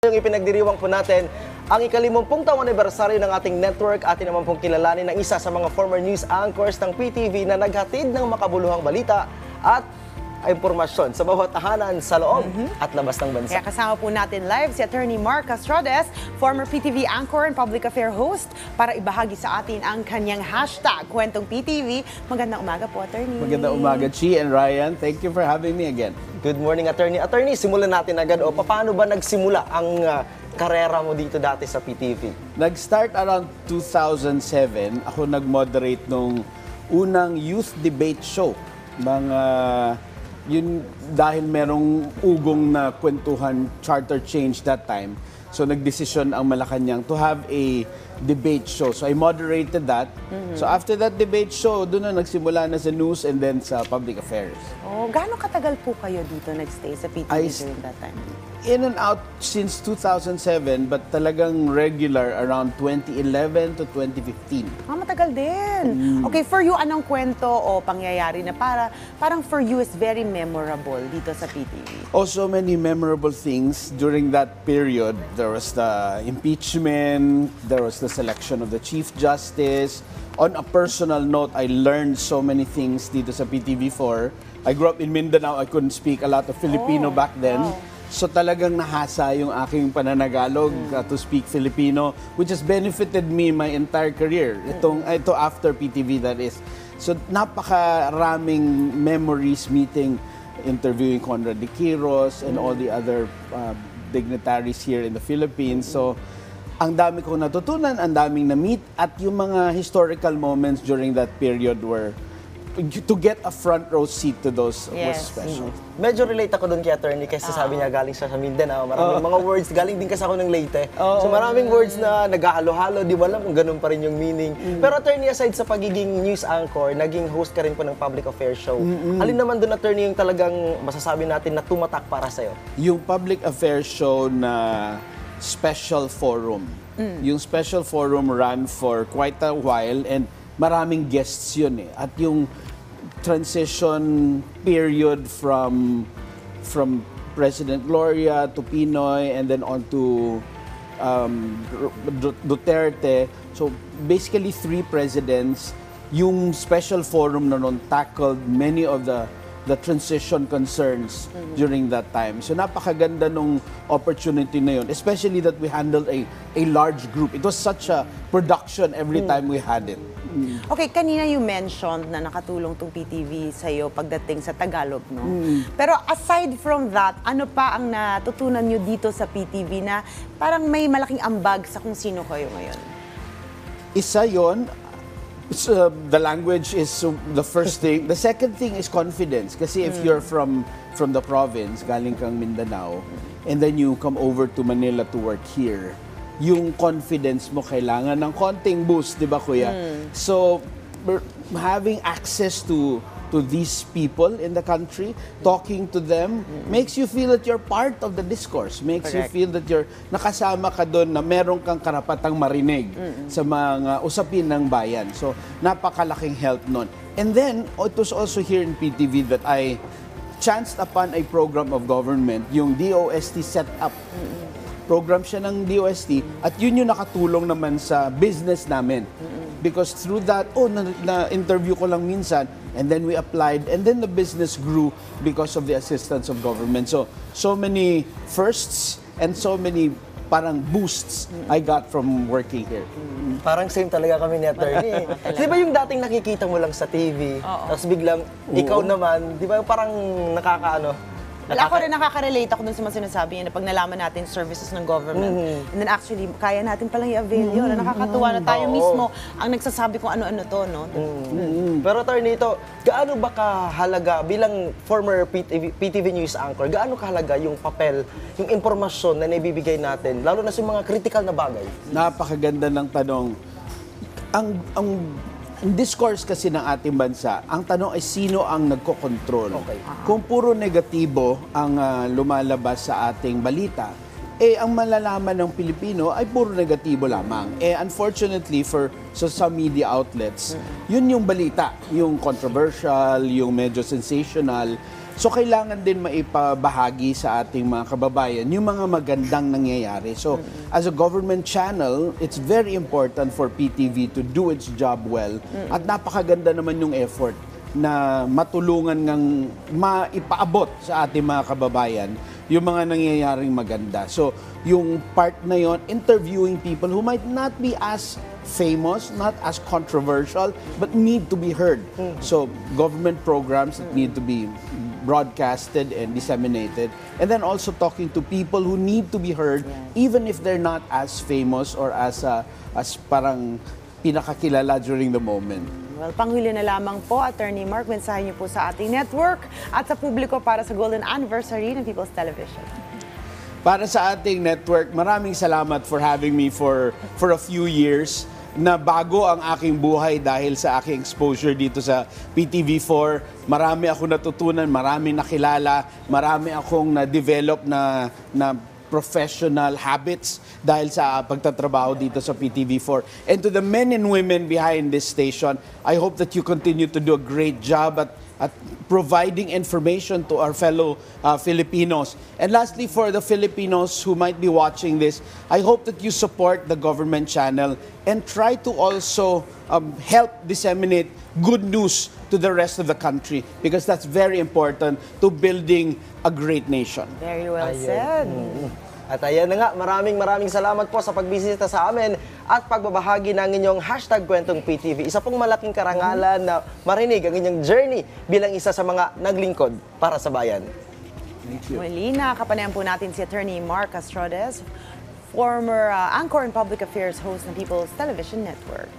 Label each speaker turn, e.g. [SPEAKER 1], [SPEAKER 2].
[SPEAKER 1] Yung ipinagdiriwang po natin ang ika-50 taong anibersaryo ng ating network. Atin naman pong kilalanin ng isa sa mga former news anchors ng PTV na naghatid ng makabuluhang balita at impormasyon sa bawat tahanan sa loob at labas ng bansa.
[SPEAKER 2] Kaya kasama po natin live si Attorney Mark Castrodes, former PTV anchor and public affair host, para ibahagi sa atin ang kanyang hashtag, Kwentong PTV. Magandang umaga po, Attorney.
[SPEAKER 3] Magandang umaga, Chi and Ryan. Thank you for having me again.
[SPEAKER 1] Good morning, Attorney. Attorney, simulan natin agad. Paano ba nagsimula ang karera mo dito dati sa PTV?
[SPEAKER 3] Nag-start around 2007. Ako nag-moderate nung unang youth debate show. Yun dahil merong ugong na kwentuhan, charter change that time. So nagdesisyon ang Malacanang to have a debate show. So I moderated that. So after that debate show, doon na nagsimula na sa news and then sa public affairs.
[SPEAKER 2] Oh, gaano katagal po kayo dito nagstay sa PTV during that time?
[SPEAKER 3] In and out since 2007, but talagang regular around 2011 to 2015.
[SPEAKER 2] Matagal din. Okay, for you, anong kwento o pangyayari na parang for you is very memorable dito sa PTV?
[SPEAKER 3] Oh, so many memorable things during that period. There was the impeachment, there was the selection of the Chief Justice. On a personal note, I learned so many things dito sa PTV4. I grew up in Mindanao. I couldn't speak a lot of Filipino back then.
[SPEAKER 2] Wow.
[SPEAKER 3] So talagang nahasa yung aking pananagalog to speak Filipino, which has benefited me my entire career. Ito after PTV, that is. So napakaraming memories meeting, interviewing Conrad de Quiros and all the other dignitaries here in the Philippines. So ang dami kong natutunan, ang daming na-meet, at yung mga historical moments during that period were to get a front row seat to those was special.
[SPEAKER 1] Medyo relate ako doon kay Attorney kasi sabi niya galing siya sa Mindanao. Maraming mga words, galing din kasi ako ng Leyte. So maraming words na naghahalo-halo, di mo alam kung ganun pa rin yung meaning. Pero Attorney, aside sa pagiging news anchor, naging host ka rin po ng public affairs show. Alin naman doon, Attorney, yung talagang masasabi natin na tumatak para sa'yo?
[SPEAKER 3] Yung public affairs show na special forum. Yung special forum ran for quite a while and maraming guests yun eh. At yung transition period from President Gloria to Pinoy and then on to Duterte. So basically 3 presidents. Yung special forum na nun tackled many of the transition concerns during that time. So napakaganda nung opportunity na yun, especially that we handled a large group. It was such a production every time we had it.
[SPEAKER 2] Okay, kanina you mentioned na nakatulong tong PTV sa'yo pagdating sa Tagalog, no? Pero aside from that, ano pa ang natutunan nyo dito sa PTV na parang may malaking ambag sa kung sino kayo ngayon?
[SPEAKER 3] Isa yon. The language is the first thing. The second thing is confidence. Kasi if you're from the province, galing kang Mindanao, and then you come over to Manila to work here, yung confidence mo kailangan ng konting boost, di ba kuya? So, having access to these people in the country, talking to them, makes you feel that you're part of the discourse. Makes you feel that you're nakasama ka doon, na meron kang karapatang marinig sa mga usapin ng bayan. So, napakalaking help nun. And then, it was also here in PTV that I chanced upon a program of government, yung DOST set up. Program siya ng DOST at yun yung nakatulong naman sa business namin. Because through that, na-interview ko lang minsan, and then we applied, and then the business grew because of the assistance of government. So many firsts and so many parang boosts I got from working here.
[SPEAKER 1] Parang same talaga kami ni Attorney. Di ba yung dating nakikita mo lang sa TV, tapos biglang ikaw naman, di ba parang nakakaano?
[SPEAKER 2] Ako rin nakaka-relate ako dun sa mga sinasabi niya na pag nalaman natin services ng government. And then actually, kaya natin palang i-avail yun. Nakakatuwa na tayo mismo ang nagsasabi kung ano-ano to, no?
[SPEAKER 1] Pero Attorney, ito, gaano ba kahalaga bilang former PTV News anchor, gaano kahalaga yung papel, yung impormasyon na naibibigay natin, lalo na sa mga critical na bagay?
[SPEAKER 3] Napakaganda ng tanong. Ang discourse kasi ng ating bansa, ang tanong ay sino ang nagkokontrol. Kung puro negatibo ang lumalabas sa ating balita, ang malalaman ng Pilipino ay puro negatibo lamang. Unfortunately for some media outlets, yun yung balita, yung controversial, yung medyo sensational. So kailangan din maipabahagi sa ating mga kababayan yung mga magandang nangyayari. So as a government channel, it's very important for PTV to do its job well. At napakaganda naman yung effort na matulungan ngang maipaabot sa ating mga kababayan yung mga nangyayaring maganda. So yung part na yon, interviewing people who might not be as famous, not as controversial, but need to be heard. So government programs that need to be broadcasted and disseminated, and then also talking to people who need to be heard, even if they're not as famous or as parang pinakakilala during the moment.
[SPEAKER 2] Well, panghuli na lamang po, Attorney Mark, mensahe niyo po sa ating network at sa publiko para sa Golden Anniversary ng People's Television.
[SPEAKER 3] Para sa ating network, maraming salamat for having me for a few years. Na bago ang aking buhay dahil sa aking exposure dito sa PTV4. Marami ako natutunan, marami nakilala, marami akong na-develop na professional habits dahil sa pagtatrabaho dito sa PTV4. And to the men and women behind this station, I hope that you continue to do a great job at providing information to our fellow Filipinos. And lastly, for the Filipinos who might be watching this, I hope that you support the government channel and try to also help disseminate good news to the rest of the country, because that's very important to building a great nation.
[SPEAKER 2] Very well said.
[SPEAKER 1] At ayan na nga, maraming salamat po sa pagbisita sa amin at pagbabahagi ng inyong #kwentong PTV. Isa pong malaking karangalan na marinig ang inyong journey bilang isa sa mga naglingkod para sa bayan.
[SPEAKER 3] Thank you.
[SPEAKER 2] Muli, nakakapanayan po natin si Attorney Mark Castrodes, former anchor and public affairs host ng People's Television Network.